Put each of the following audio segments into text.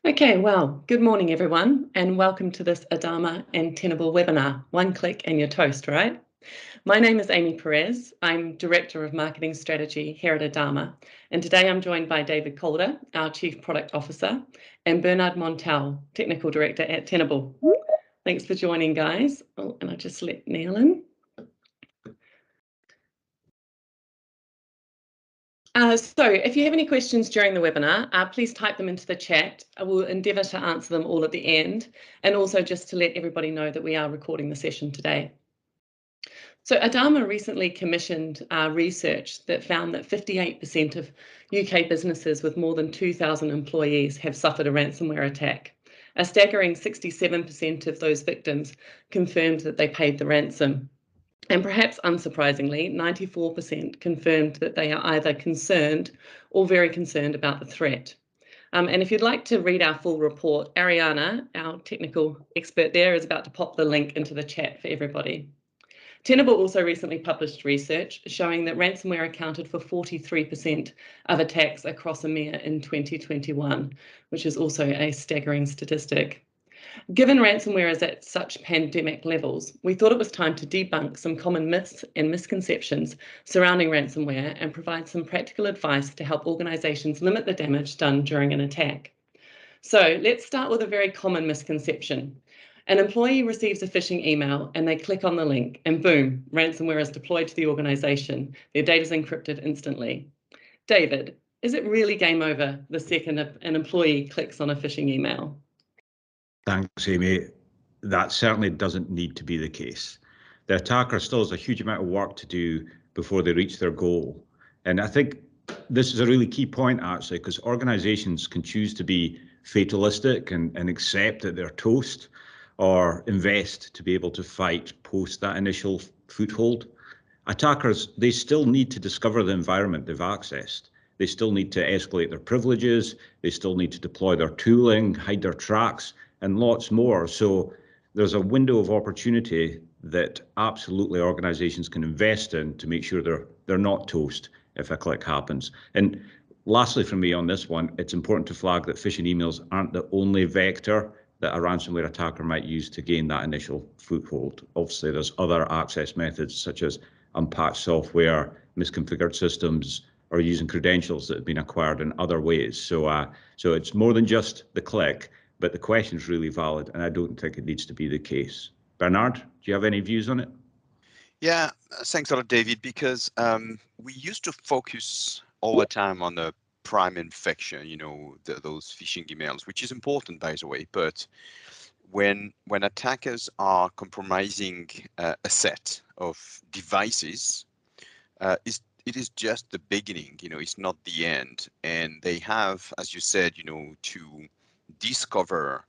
Okay, well, good morning everyone, and welcome to this Adarma and Tenable webinar, One Click and You're Toast, right? My name is Amy Perez. I'm Director of Marketing Strategy here at Adarma, and today I'm joined by David Calder, our Chief Product Officer, and Bernard Montel, Technical Director at Tenable. Thanks for joining, guys. Oh, and I just let Neil in. So if you have any questions during the webinar, please type them into the chat. I will endeavour to answer them all at the end, and also just to let everybody know that we are recording the session today. So Adarma recently commissioned research that found that 58% of UK businesses with more than 2,000 employees have suffered a ransomware attack. A staggering 67% of those victims confirmed that they paid the ransom. And perhaps unsurprisingly, 94% confirmed that they are either concerned or very concerned about the threat. And if you'd like to read our full report, Ariana, our technical expert there, is about to pop the link into the chat for everybody. Tenable also recently published research showing that ransomware accounted for 43% of attacks across EMEA in 2021, which is also a staggering statistic. Given ransomware is at such pandemic levels, we thought it was time to debunk some common myths and misconceptions surrounding ransomware and provide some practical advice to help organisations limit the damage done during an attack. So let's start with a very common misconception. An employee receives a phishing email and they click on the link and boom, ransomware is deployed to the organisation. Their data is encrypted instantly. David, is it really game over the second an employee clicks on a phishing email? Thanks, Amy. That certainly doesn't need to be the case. The attacker still has a huge amount of work to do before they reach their goal. And I think this is a really key point, actually, because organizations can choose to be fatalistic and accept that they're toast, or invest to be able to fight post that initial foothold. Attackers, they still need to discover the environment they've accessed. They still need to escalate their privileges. They still need to deploy their tooling, hide their tracks, and lots more. So there's a window of opportunity that absolutely organizations can invest in to make sure they're not toast if a click happens. And lastly, from me on this one, it's important to flag that phishing emails aren't the only vector that a ransomware attacker might use to gain that initial foothold. Obviously, there's other access methods such as unpatched software, misconfigured systems, or using credentials that have been acquired in other ways. So it's more than just the click, but the question is really valid, and I don't think it needs to be the case. Bernard, do you have any views on it? Yeah, thanks a lot, David, because we used to focus all the time on the prime infection, those phishing emails, which is important, by the way. But when attackers are compromising a set of devices, it is just the beginning. It's not the end. And they have, as you said, to discover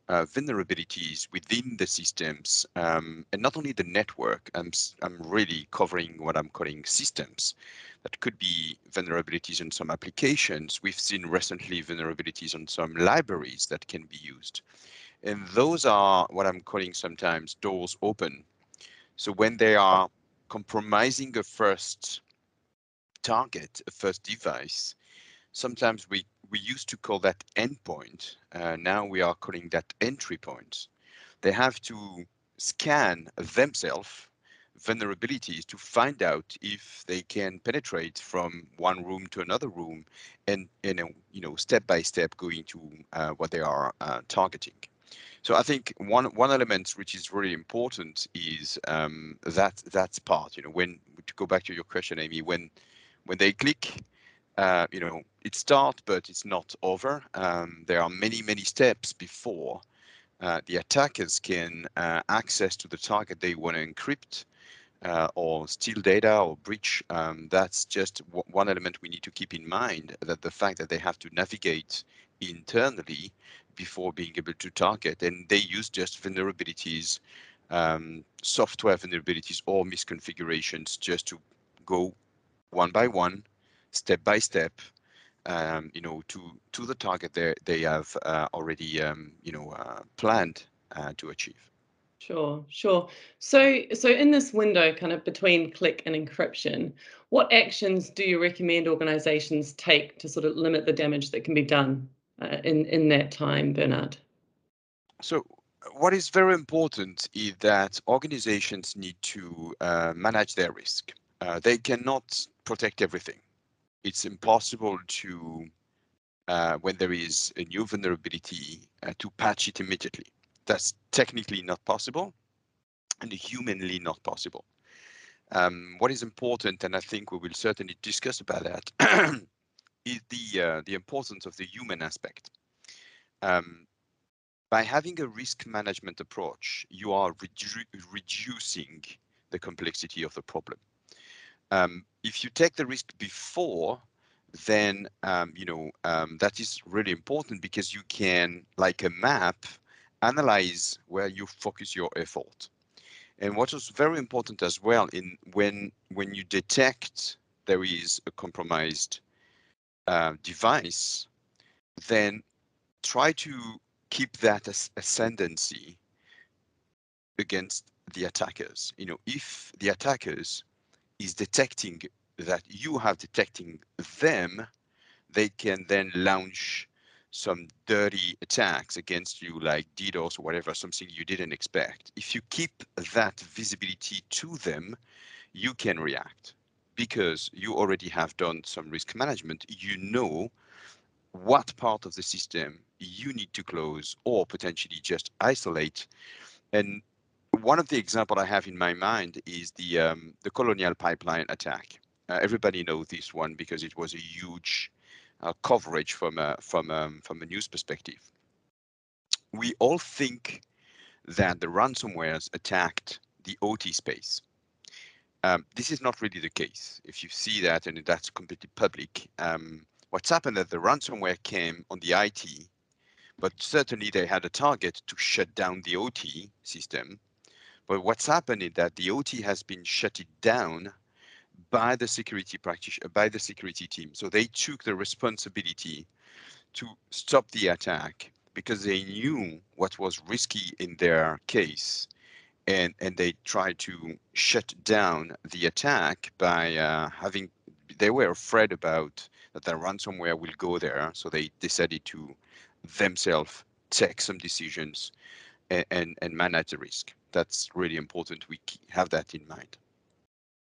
vulnerabilities within the systems, and not only the network. I'm really covering what I'm calling systems. That could be vulnerabilities in some applications. We've seen recently vulnerabilities on some libraries that can be used. And those are what I'm calling sometimes doors open. So when they are compromising a first target, a first device, sometimes we used to call that endpoint. Now we are calling that entry point. They have to scan themselves vulnerabilities to find out if they can penetrate from one room to another room, and step by step going to what they are targeting. So I think one element which is really important is that part. When to go back to your question, Amy, when they click, it starts, but it's not over. There are many steps before the attackers can access to the target they want to encrypt or steal data or breach. That's just one element we need to keep in mind, that the fact that they have to navigate internally before being able to target, and they use just vulnerabilities, software vulnerabilities or misconfigurations, just to go one by one, step by step, to the target they have already planned to achieve. Sure. So in this window kind of between click and encryption, what actions do you recommend organizations take to sort of limit the damage that can be done? in that time, Bernard? So what is very important is that organizations need to manage their risk. They cannot protect everything. It's impossible to, when there is a new vulnerability, to patch it immediately. That's technically not possible and humanly not possible. What is important, and I think we will certainly discuss about that, is the importance of the human aspect. By having a risk management approach, you are reducing the complexity of the problem. If you take the risk before, then that is really important because you can, like a map, analyze where you focus your effort. And what is very important as well, when you detect there is a compromised device, then try to keep that ascendancy against the attackers. If the attackers is detecting that you have detecting them, they can then launch some dirty attacks against you, like DDoS or whatever, something you didn't expect. If you keep that visibility to them, you can react because you already have done some risk management. You know what part of the system you need to close or potentially just isolate. And one of the examples I have in my mind is the Colonial Pipeline attack. Everybody knows this one because it was a huge coverage from a news perspective. We all think that the ransomwares attacked the OT space. This is not really the case. If you see that, and that's completely public, what's happened is the ransomware came on the IT, but certainly they had a target to shut down the OT system. But what's happened is that the OT has been shut down by the security practitioner, by the security team. So they took the responsibility to stop the attack because they knew what was risky in their case. And they tried to shut down the attack by they were afraid about that the ransomware will go there. So they decided to themselves take some decisions and manage the risk. That's really important. We have that in mind.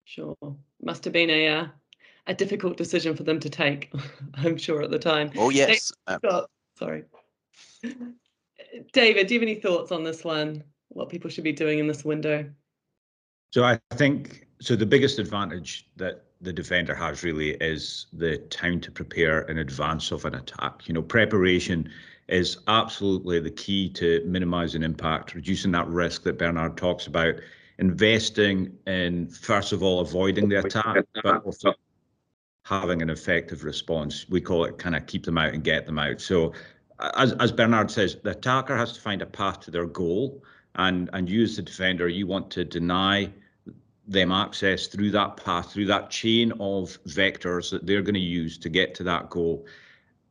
Sure. Must have been a difficult decision for them to take, I'm sure, at the time. Oh, yes. Sorry. David, do you have any thoughts on this one? What people should be doing in this window? So I think, so the biggest advantage that the defender has really is the time to prepare in advance of an attack. Preparation is absolutely the key to minimizing impact, reducing that risk that Bernard talks about, investing in, first of all, avoiding the attack, but also having an effective response. We call it kind of keep them out and get them out. So as Bernard says, the attacker has to find a path to their goal, and you as the defender, you want to deny them access through that path, through that chain of vectors that they're going to use to get to that goal.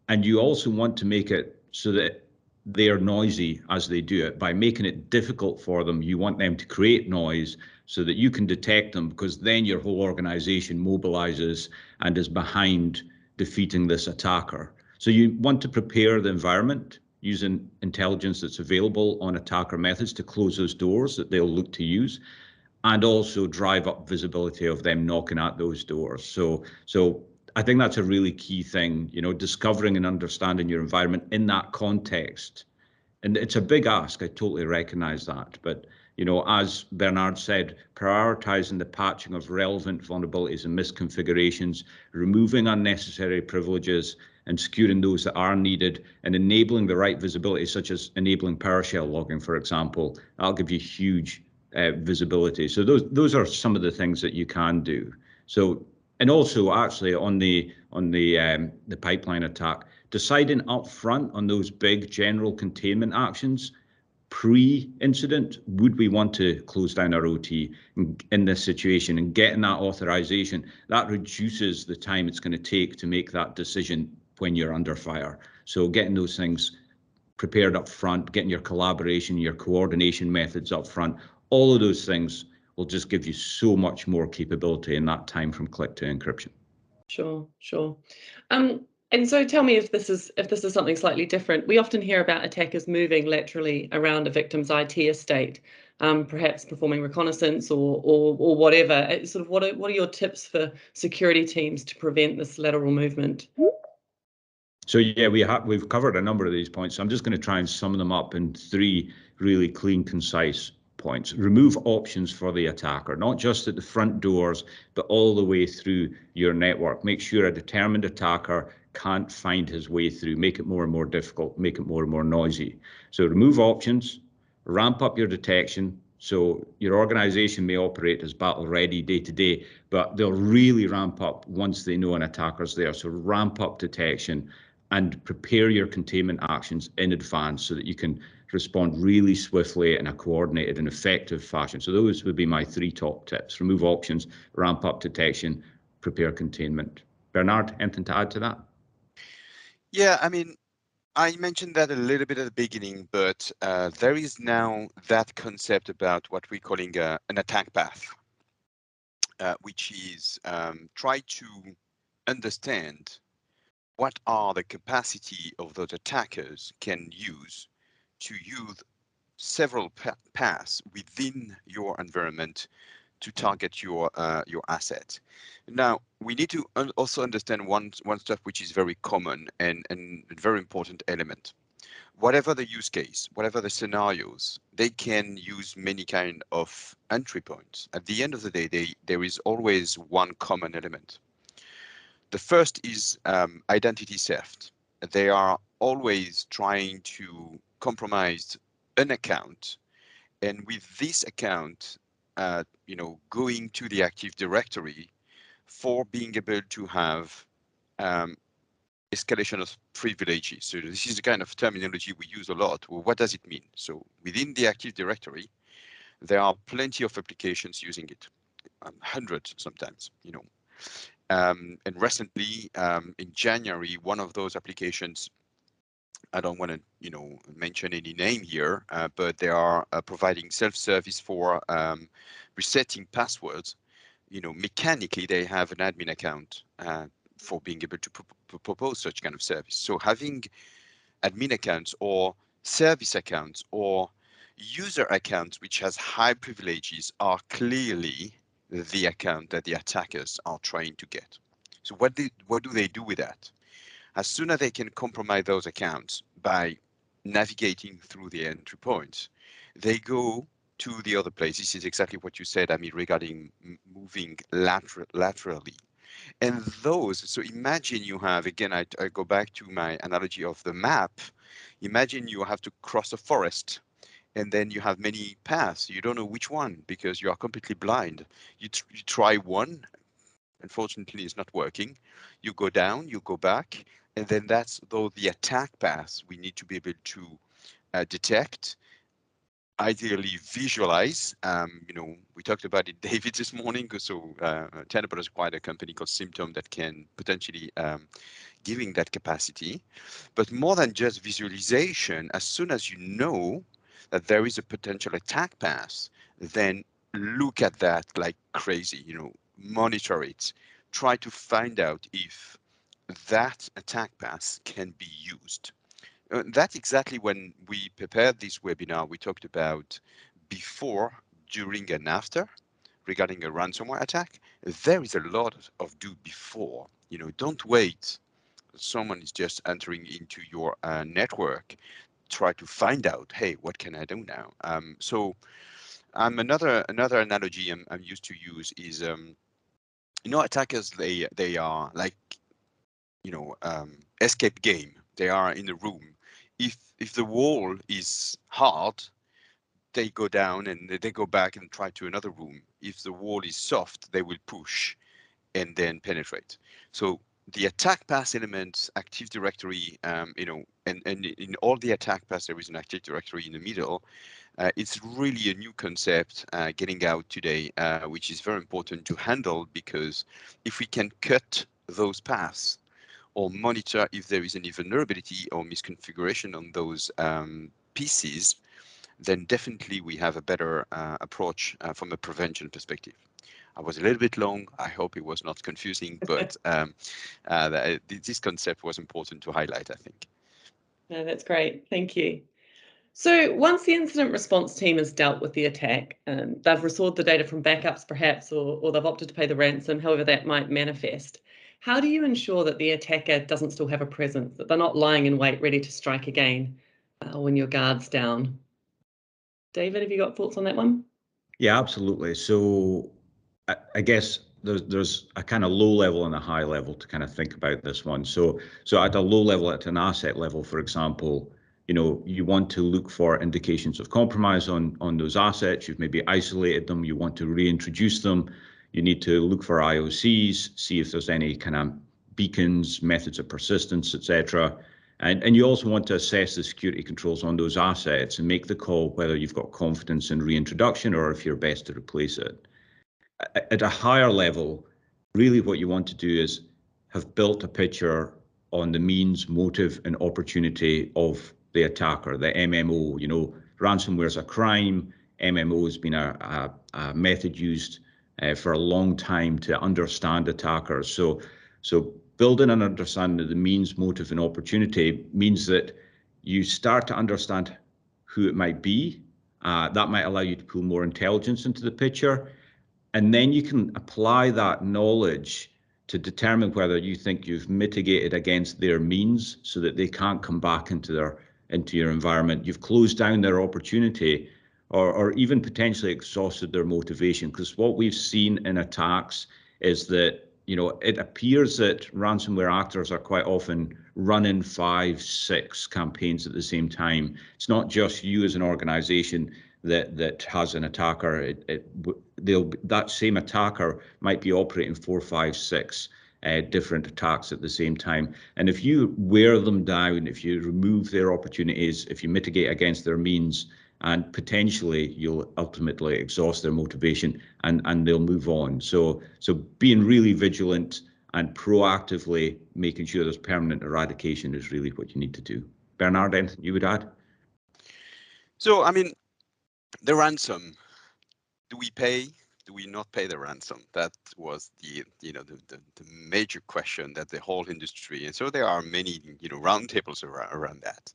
And you also want to make it so that they are noisy as they do it. By making it difficult for them, you want them to create noise so that you can detect them, because then your whole organization mobilizes and is behind defeating this attacker. So you want to prepare the environment using intelligence that's available on attacker methods to close those doors that they'll look to use, and also drive up visibility of them knocking at those doors. So I think that's a really key thing, discovering and understanding your environment in that context. And it's a big ask, I totally recognize that. But, as Bernard said, prioritizing the patching of relevant vulnerabilities and misconfigurations, removing unnecessary privileges and securing those that are needed, and enabling the right visibility, such as enabling PowerShell logging, for example, that'll give you huge visibility. So those are some of the things that you can do. So, and also actually on the pipeline attack, deciding up front on those big general containment actions pre-incident, would we want to close down our OT in this situation, and getting that authorization, that reduces the time it's going to take to make that decision when you're under fire. So getting those things prepared up front, getting your collaboration, your coordination methods up front, all of those things will just give you so much more capability in that time from click to encryption. Sure. And so tell me if this is something slightly different. We often hear about attackers moving laterally around a victim's IT estate, perhaps performing reconnaissance or whatever. Sort of what are your tips for security teams to prevent this lateral movement? So yeah, we've covered a number of these points. So I'm just going to try and sum them up in 3 really clean, concise points. Remove options for the attacker, not just at the front doors, but all the way through your network. Make sure a determined attacker can't find his way through. Make it more and more difficult, make it more and more noisy. So remove options, ramp up your detection. So your organization may operate as battle ready day to day, but they'll really ramp up once they know an attacker's there. So ramp up detection and prepare your containment actions in advance so that you can respond really swiftly in a coordinated and effective fashion. So those would be my 3 top tips. Remove options, ramp up detection, prepare containment. Bernard, anything to add to that? Yeah, I mean, I mentioned that a little bit at the beginning, but there is now that concept about what we're calling an attack path, which is try to understand what are the capacity of those attackers can use to use several paths within your environment to target your asset. Now we need to also understand one stuff which is very common and very important element. Whatever the use case, whatever the scenarios, they can use many kind of entry points. At the end of the day, there is always one common element. The first is identity theft. They are always trying to compromise an account, and with this account, going to the Active Directory for being able to have escalation of privileges. So this is the kind of terminology we use a lot. Well, what does it mean? So within the Active Directory, there are plenty of applications using it, hundreds sometimes, and recently, in January, one of those applications, I don't want to, mention any name here, but they are providing self-service for resetting passwords. Mechanically, they have an admin account for being able to propose such kind of service. So having admin accounts or service accounts or user accounts which has high privileges are clearly the account that the attackers are trying to get. So what do they do with that? As soon as they can compromise those accounts by navigating through the entry points, they go to the other place. This is exactly what you said, I mean, regarding moving laterally. And those, so imagine you have, again, I go back to my analogy of the map. Imagine you have to cross a forest and then you have many paths. You don't know which one because you are completely blind. You try one, unfortunately it's not working. You go down, you go back, and then that's the attack paths we need to be able to detect, ideally visualize. We talked about it, David, this morning. So Tenable has acquired a company called Symptom that can potentially giving that capacity. But more than just visualization, as soon as you know that there is a potential attack path, then look at that like crazy, monitor it, try to find out if that attack path can be used. That's exactly when we prepared this webinar, we talked about before, during, and after regarding a ransomware attack. There is a lot of do before. Don't wait. Someone is just entering into your network. Try to find out, hey, what can I do now? So another analogy I'm used to use is, attackers, they are like, escape game. They are in the room. If the wall is hard, they go down and they go back and try to another room. If the wall is soft, they will push and then penetrate. So the attack path elements, Active Directory, and in all the attack paths, there is an Active Directory in the middle. It's really a new concept getting out today, which is very important to handle, because if we can cut those paths or monitor if there is any vulnerability or misconfiguration on those pieces, then definitely we have a better approach from a prevention perspective. I was a little bit long. I hope it was not confusing, but this concept was important to highlight, I think. No, that's great. Thank you. So once the incident response team has dealt with the attack, they've restored the data from backups perhaps, or they've opted to pay the ransom, however that might manifest. How do you ensure that the attacker doesn't still have a presence, that they're not lying in wait ready to strike again when your guard's down? David, have you got thoughts on that one? Yeah, absolutely. So I guess there's a kind of low level and a high level to kind of think about this one. So at a low level, at an asset level, for example, you want to look for indications of compromise on those assets. You've maybe isolated them. You want to reintroduce them. You need to look for IOCs, see if there's any kind of beacons, methods of persistence, etc. And you also want to assess the security controls on those assets and make the call whether you've got confidence in reintroduction or if you're best to replace it. At a higher level, really what you want to do is have built a picture on the means, motive, and opportunity of the attacker, the MMO. Ransomware is a crime. MMO has been a method used for a long time to understand attackers. So building an understanding of the means, motive, and opportunity means that you start to understand who it might be. That might allow you to pull more intelligence into the picture. And then you can apply that knowledge to determine whether you think you've mitigated against their means so that they can't come back into your environment. You've closed down their opportunity or even potentially exhausted their motivation. Because what we've seen in attacks is that it appears that ransomware actors are quite often running 5, 6 campaigns at the same time. It's not just you as an organization that has an attacker. That same attacker might be operating 4, 5, 6 different attacks at the same time. And if you wear them down, if you remove their opportunities, if you mitigate against their means, and potentially you'll ultimately exhaust their motivation and they'll move on. So being really vigilant and proactively making sure there's permanent eradication is really what you need to do. Bernard, anything you would add? So, I mean, the ransom, do we pay? Do we not pay the ransom? That was the major question that the whole industry, and so there are many roundtables around that.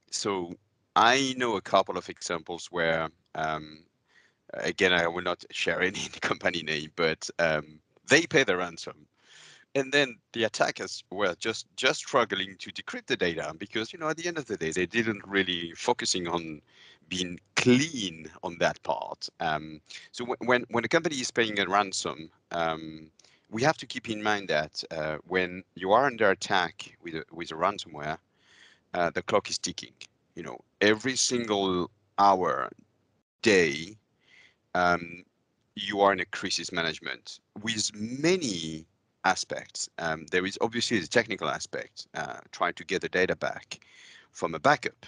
So I know a couple of examples where, again, I will not share any company name, but they pay the ransom. And then the attackers were just struggling to decrypt the data because, at the end of the day, they didn't really focusing on being clean on that part. So when a company is paying a ransom, we have to keep in mind that when you are under attack with a ransomware, the clock is ticking. Every single hour, day, you are in a crisis management with many aspects. There is obviously the technical aspect, trying to get the data back from a backup,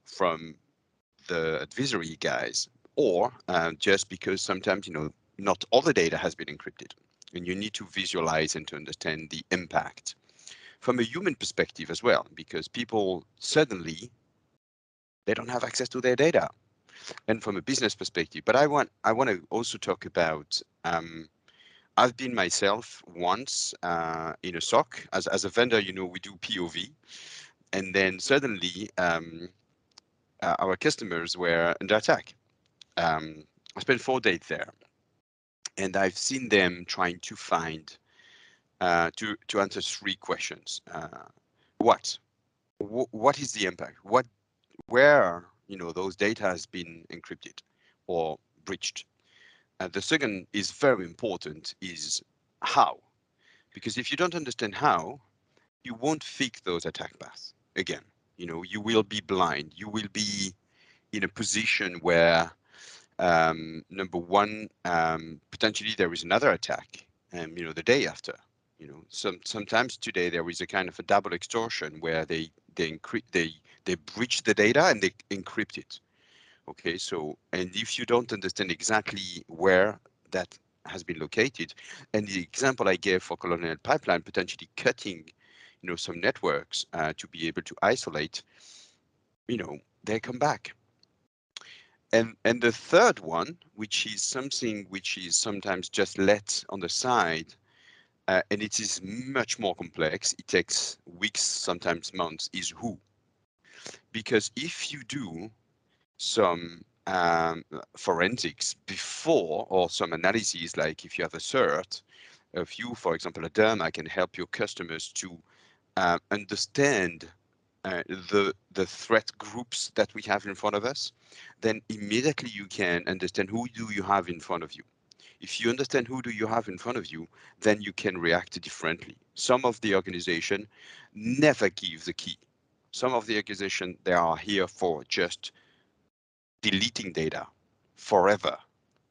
from the advisory guys, or just because sometimes, not all the data has been encrypted and you need to visualize and to understand the impact from a human perspective as well, because people suddenly, they don't have access to their data. And from a business perspective, but I want to also talk about, I've been myself once in a SOC as a vendor. We do POV, and then suddenly our customers were under attack. I spent 4 days there, and I've seen them trying to find to answer 3 questions. What is the impact? Where those data has been encrypted or breached? The second is very important, is how, because if you don't understand how, you won't fix those attack paths. Again, you will be blind. You will be in a position where, number one, potentially there is another attack, the day after. Sometimes today there is a kind of a double extortion where they breach the data and they encrypt it. Okay, so, and if you don't understand exactly where that has been located, and the example I gave for Colonial Pipeline, potentially cutting, some networks to be able to isolate, they come back. And the third one, which is something which is sometimes just let on the side, and it is much more complex, it takes weeks, sometimes months, is who. Because if you do some forensics before, or some analyses, like if you have a cert, if you, for example, Adarma can help your customers to understand the threat groups that we have in front of us, then immediately you can understand who do you have in front of you. If you understand who do you have in front of you, then you can react differently. Some of the organization never give the key. Some of the organization, they are here for just deleting data forever.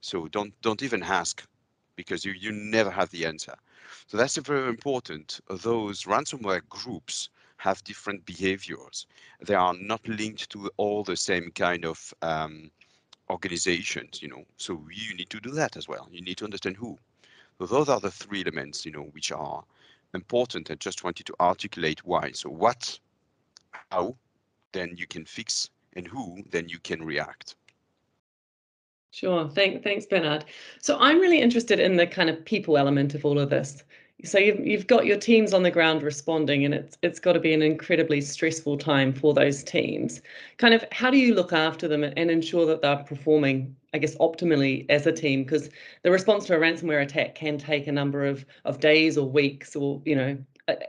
So don't even ask, because you never have the answer. So that's very important. Those ransomware groups have different behaviors. They are not linked to all the same kind of organizations, so you need to do that as well. You need to understand who. So those are the three elements, which are important. I just wanted to articulate why. So what, how, then you can fix, and who, then you can react. Sure. Thanks, Bernard. So I'm really interested in the kind of people element of all of this. So you've got your teams on the ground responding, and it's got to be an incredibly stressful time for those teams. Kind of, how do you look after them and ensure that they're performing, I guess, optimally as a team? Because the response to a ransomware attack can take a number of days or weeks, or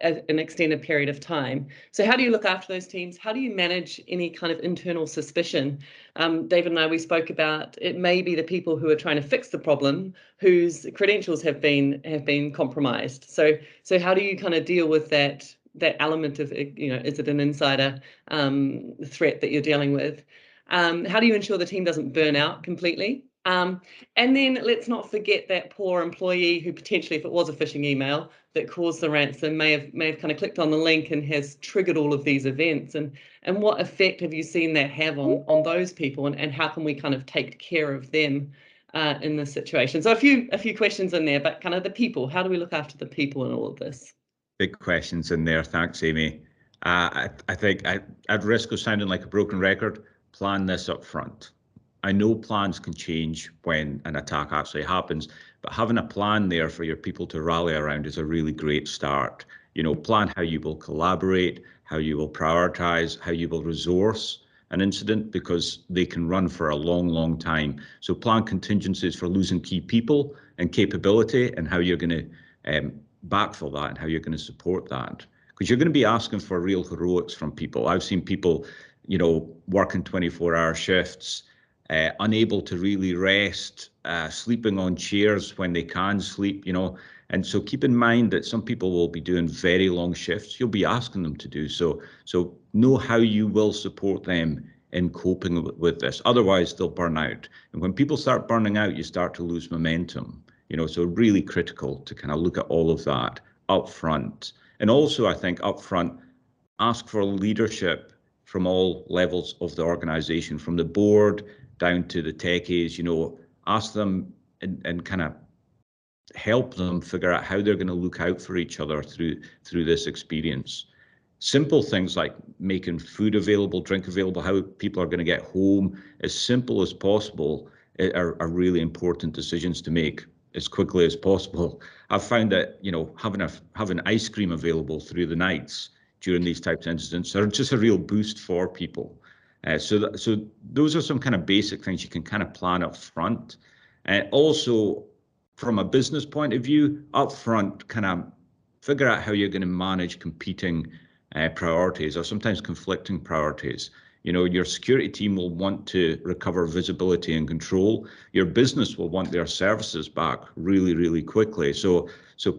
an extended period of time. So how do you look after those teams? How do you manage any kind of internal suspicion? David and I, we spoke about it may be the people who are trying to fix the problem whose credentials have been compromised. So how do you kind of deal with that element of, is it an insider threat that you're dealing with? How do you ensure the team doesn't burn out completely? And then let's not forget that poor employee who potentially, if it was a phishing email that caused the ransom, may have kind of clicked on the link and has triggered all of these events. And what effect have you seen that have on those people, and how can we kind of take care of them in this situation? So a few questions in there, but kind of the people. How do we look after the people in all of this? Big questions in there. Thanks, Amy. I think at risk of sounding like a broken record, plan this up front. I know plans can change when an attack actually happens, but having a plan there for your people to rally around is a really great start. Plan how you will collaborate, how you will prioritize, how you will resource an incident, because they can run for a long, long time. So plan contingencies for losing key people and capability, and how you're going to backfill that and how you're going to support that. Because you're going to be asking for real heroics from people. I've seen people, working 24-hour shifts, unable to really rest, sleeping on chairs when they can sleep, and so keep in mind that some people will be doing very long shifts. You'll be asking them to do so. So know how you will support them in coping with this. Otherwise, they'll burn out. And when people start burning out, you start to lose momentum. So really critical to kind of look at all of that up front. And also, I think up front, ask for leadership from all levels of the organization, from the board down to the techies. Ask them and kind of help them figure out how they're going to look out for each other through this experience. Simple things like making food available, drink available, how people are going to get home, as simple as possible, are really important decisions to make as quickly as possible. I've found that having ice cream available through the nights during these types of incidents are just a real boost for people. So those are some kind of basic things you can kind of plan up front. Also, from a business point of view, up front, kind of figure out how you're going to manage competing priorities, or sometimes conflicting priorities. Your security team will want to recover visibility and control. Your business will want their services back really, really quickly. So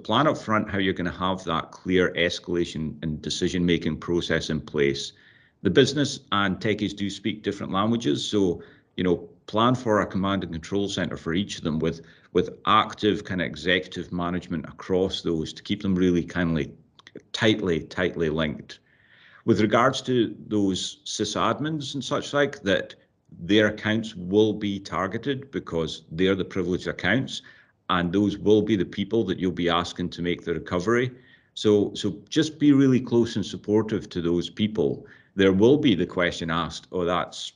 plan up front how you're going to have that clear escalation and decision-making process in place. The business and techies do speak different languages, so plan for a command and control center for each of them with active kind of executive management across those to keep them really kindly tightly linked. With regards to those sysadmins and such like, that their accounts will be targeted because they're the privileged accounts, and those will be the people that you'll be asking to make the recovery. So just be really close and supportive to those people. There will be the question asked, oh, that's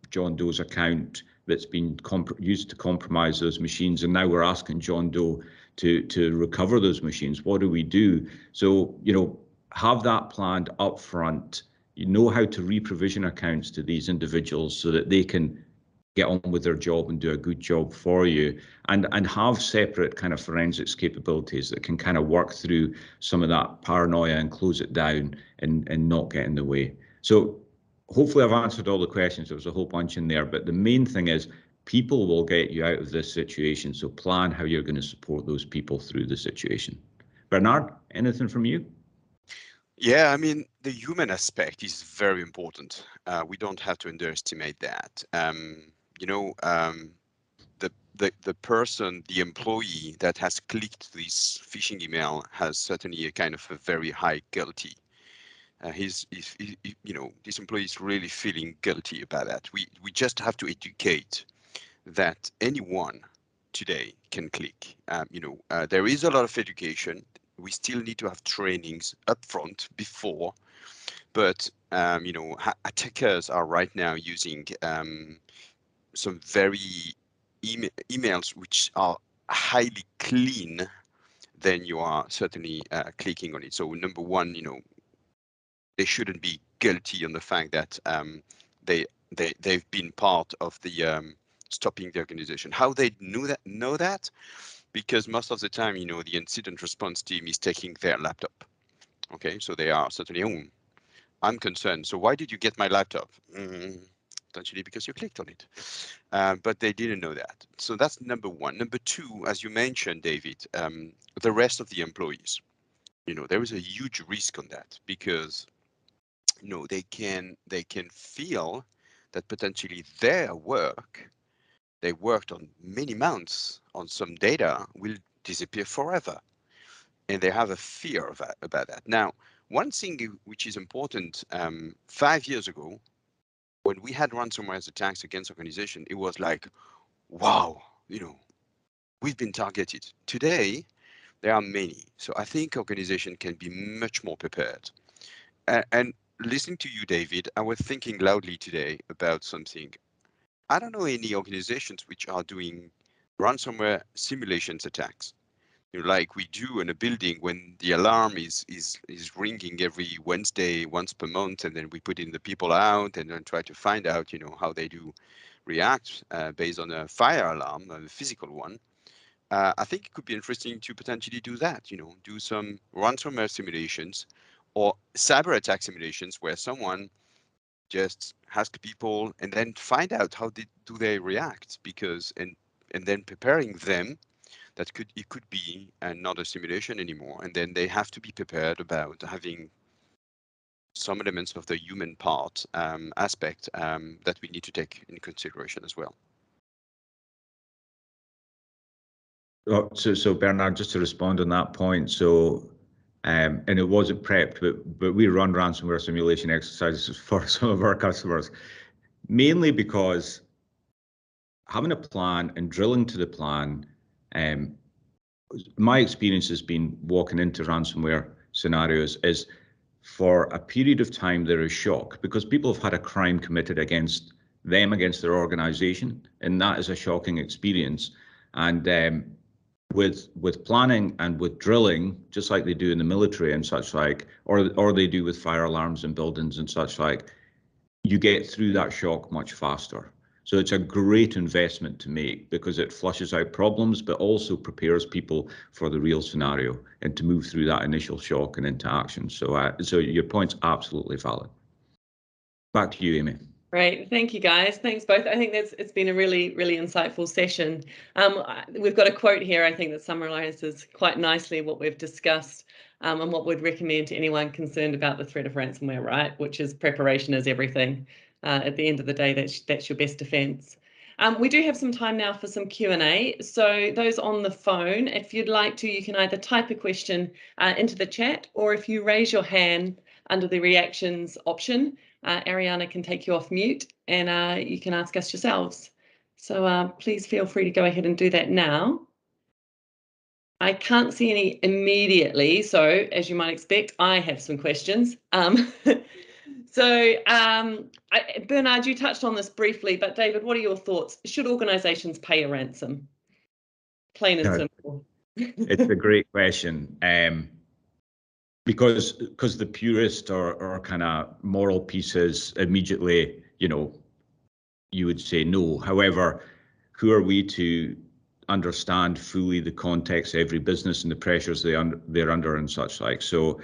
John Doe's account. that's been used to compromise those machines, and now we're asking John Doe to recover those machines. What do we do? So, you know, have that planned up front. You know how to re-provision accounts to these individuals so that they can get on with their job and do a good job for you, and have separate kind of forensics capabilities that can kind of work through some of that paranoia and close it down and not get in the way. So hopefully I've answered all the questions. There was a whole bunch in there, but the main thing is people will get you out of this situation. So plan how you're going to support those people through the situation. Bernard, anything from you? Yeah, I mean, the human aspect is very important. We don't have to underestimate that. You know, the person, the employee that has clicked this phishing email has certainly a kind of a very high guilty. You know, this employee is really feeling guilty about that. We just have to educate that anyone today can click. You know, there is a lot of education. We still need to have trainings upfront before, but you know, attackers are right now using some very emails which are highly clean. Then you are certainly clicking on it. So number one, you know, they shouldn't be guilty on the fact that they've been part of the stopping the organization. How they know that? Because most of the time, you know, the incident response team is taking their laptop. Okay, so they are certainly, oh, I'm concerned. So why did you get my laptop? Potentially because you clicked on it. But they didn't know that. So that's number one. Number two, as you mentioned, David, the rest of the employees, you know, there is a huge risk on that because, you know, they can feel that potentially their work, they worked on many months on some data, will disappear forever. And they have a fear of about that. Now, one thing which is important, 5 years ago, when we had ransomware attacks against organization, it was like, wow, you know, we've been targeted. Today, there are many. So I think organization can be much more prepared. And listening to you, David, I was thinking loudly today about something. I don't know any organizations which are doing ransomware simulations attacks. You know, like we do in a building when the alarm is ringing every Wednesday, once per month, and then we put in the people out and then try to find out, you know, how they do react based on a fire alarm, a physical one. I think it could be interesting to potentially do that, you know, do some ransomware simulations or cyber attack simulations where someone just ask people and then find out how do they react, because and then preparing them that it could be not a simulation anymore, and then they have to be prepared about having some elements of the human part aspect that we need to take in consideration as well. So Bernard, just to respond on that point, so and it wasn't prepped, but we run ransomware simulation exercises for some of our customers, mainly because having a plan and drilling to the plan. My experience has been walking into ransomware scenarios is for a period of time there is shock because people have had a crime committed against them, against their organization, and that is a shocking experience. And with planning and with drilling, just like they do in the military and such like, or they do with fire alarms in buildings and such like, you get through that shock much faster. So it's a great investment to make because it flushes out problems, but also prepares people for the real scenario and to move through that initial shock and into action. So, so your point's absolutely valid. Back to you, Amy. Great, thank you guys. Thanks both. I think it's been a really insightful session. We've got a quote here I think that summarizes quite nicely what we've discussed and what we'd recommend to anyone concerned about the threat of ransomware, right? Which is preparation is everything. At the end of the day, that's your best defense. We do have some time now for some Q&A. So those on the phone, if you'd like to, you can either type a question into the chat, or if you raise your hand under the reactions option, Ariana can take you off mute and you can ask us yourselves. So please feel free to go ahead and do that now. I can't see any immediately, so as you might expect, I have some questions. So, Bernard, you touched on this briefly, but David, what are your thoughts? Should organisations pay a ransom? Plain and simple. It's a great question. Because the purist or kind of moral pieces immediately, you would say no. However, who are we to understand fully the context of every business and the pressures they're under and such like? So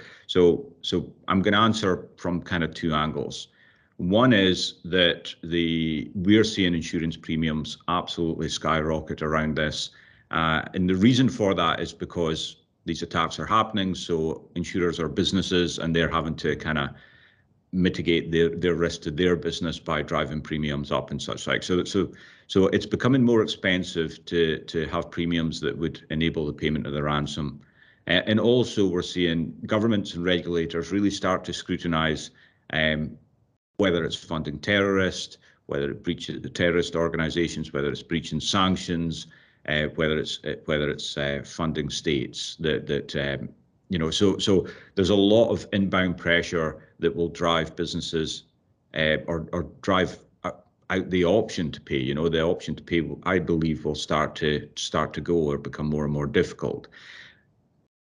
I'm going to answer from kind of two angles. One is that we're seeing insurance premiums absolutely skyrocket around this. And the reason for that is because these attacks are happening. So insurers are businesses and they're having to kind of mitigate their risk to their business by driving premiums up and such like. So it's becoming more expensive to have premiums that would enable the payment of the ransom. And also we're seeing governments and regulators really start to scrutinize whether it's funding terrorists, whether it breaches the terrorist organizations, whether it's breaching sanctions, whether it's funding states so there's a lot of inbound pressure that will drive businesses or drive out the option to pay. The option to pay, I believe, will start to go or become more and more difficult.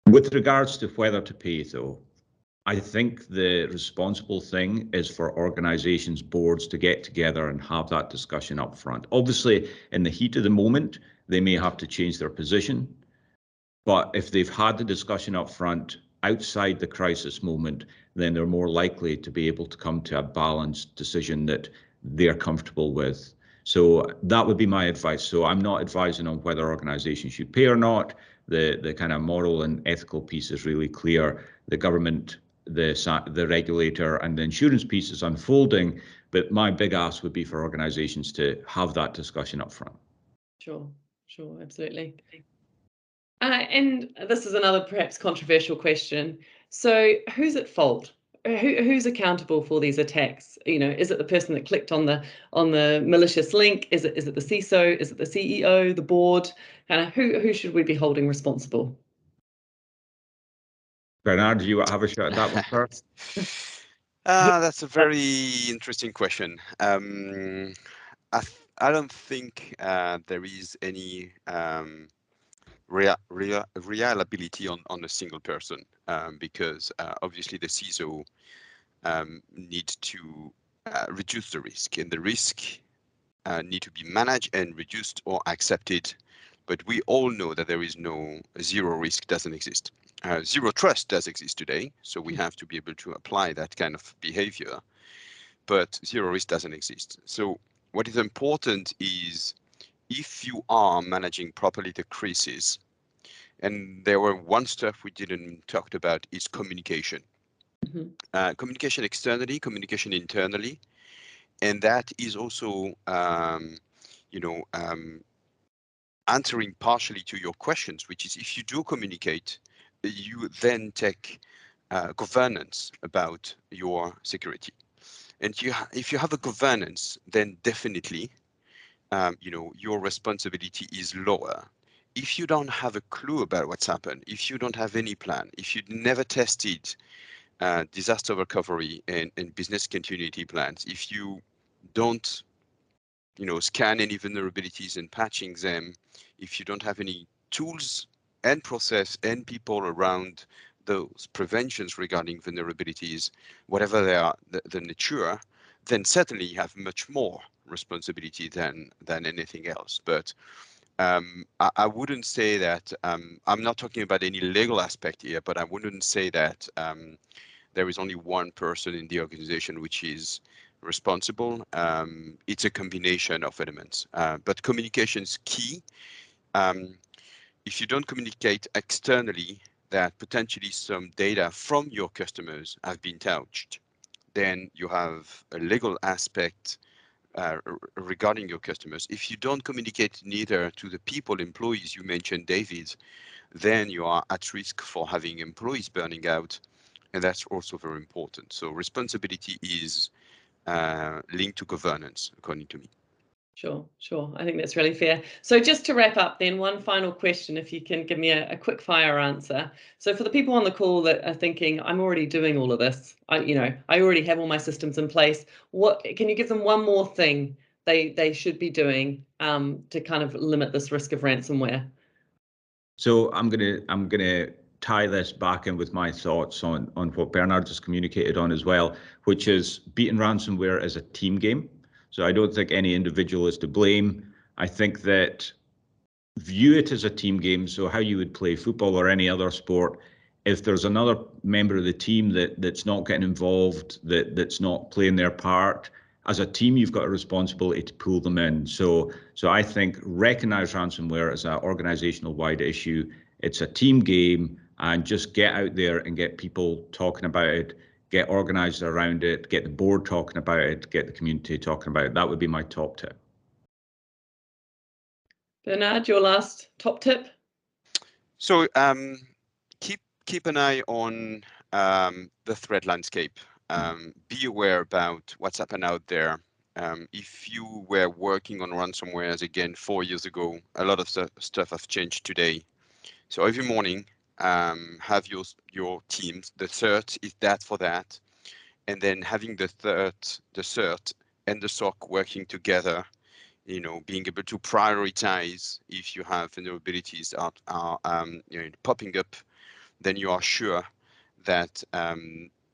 With regards to whether to pay, though, I think the responsible thing is for organizations, boards to get together and have that discussion up front. Obviously, in the heat of the moment, they may have to change their position. But if they've had the discussion up front outside the crisis moment, then they're more likely to be able to come to a balanced decision that they're comfortable with. So that would be my advice. So I'm not advising on whether organizations should pay or not. The kind of moral and ethical piece is really clear. The government, the regulator, and the insurance piece is unfolding. But my big ask would be for organizations to have that discussion up front. Sure, absolutely. And this is another perhaps controversial question. So who's at fault? Who's accountable for these attacks? Is it the person that clicked on the malicious link? Is it the CISO? Is it the CEO, the board? Who should we be holding responsible? Bernard, do you have a shot at that one first? That's a very interesting question. I don't think there is any reliability on a single person because obviously the CISO need to reduce the risk, and the risk need to be managed and reduced or accepted. But we all know that there is no zero risk doesn't exist. Zero trust does exist today, so we have to be able to apply that kind of behavior, but zero risk doesn't exist. So what is important is if you are managing properly the crisis, and there were one stuff we didn't talk about is communication. Mm-hmm. Communication externally, communication internally, and that is also, answering partially to your questions, which is if you do communicate, you then take governance about your security. And if you have a governance, then definitely, your responsibility is lower. If you don't have a clue about what's happened, if you don't have any plan, if you never tested disaster recovery and business continuity plans, if you don't, scan any vulnerabilities and patching them, if you don't have any tools and process and people around those preventions regarding vulnerabilities, whatever they are, the nature, then certainly you have much more responsibility than anything else. But I wouldn't say that, I'm not talking about any legal aspect here, but I wouldn't say that there is only one person in the organization which is responsible. It's a combination of elements, but communication is key. If you don't communicate externally that potentially some data from your customers have been touched, then you have a legal aspect regarding your customers. If you don't communicate neither to the people, employees you mentioned, David, then you are at risk for having employees burning out, and that's also very important. So responsibility is linked to governance, according to me. Sure. I think that's really fair. So just to wrap up then, one final question, if you can give me a quick fire answer. So for the people on the call that are thinking, I'm already doing all of this, I already have all my systems in place, what can you give them one more thing they should be doing to kind of limit this risk of ransomware? So I'm gonna tie this back in with my thoughts on what Bernard just communicated on as well, which is beating ransomware as a team game. So I don't think any individual is to blame. I think that view it as a team game. So how you would play football or any other sport, if there's another member of the team that's not getting involved, that's not playing their part, as a team, you've got a responsibility to pull them in. So I think recognize ransomware as an organizational wide issue. It's a team game, and just get out there and get people talking about it, get organized around it, get the board talking about it, get the community talking about it. That would be my top tip. Bernard, your last top tip? So keep an eye on the threat landscape. Be aware about what's happened out there. If you were working on ransomware, again, 4 years ago, a lot of stuff has changed today. So every morning, have your teams. The CERT is that for that, and then having the CERT and the SOC working together. Being able to prioritize if you have vulnerabilities are popping up, then you are sure that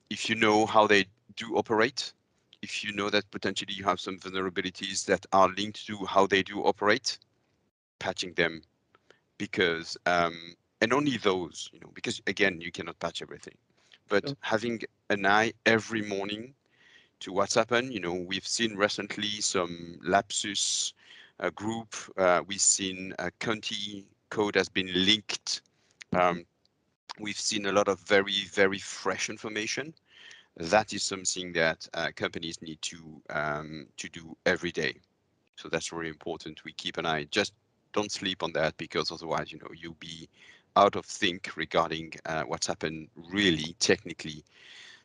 if you know how they do operate, if you know that potentially you have some vulnerabilities that are linked to how they do operate, patching them, because and only those, because again, you cannot patch everything, but Sure. having an eye every morning to what's happened. We've seen recently some lapsus group. We've seen county code has been linked. We've seen a lot of very, very fresh information. That is something that companies need to do every day. So that's really important. We keep an eye. Just don't sleep on that, because otherwise, you'll be out of sync regarding what's happened really technically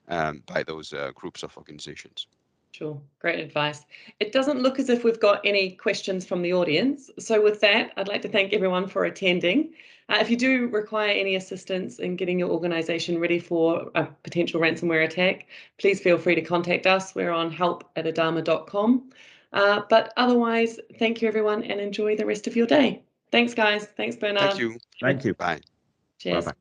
by those groups of organizations. Sure, great advice. It doesn't look as if we've got any questions from the audience. So with that, I'd like to thank everyone for attending. If you do require any assistance in getting your organisation ready for a potential ransomware attack, please feel free to contact us. We're on help@adarma.com. But otherwise, thank you everyone, and enjoy the rest of your day. Thanks, guys. Thanks, Bernard. Thank you. Thank you. Bye. Cheers. Bye-bye.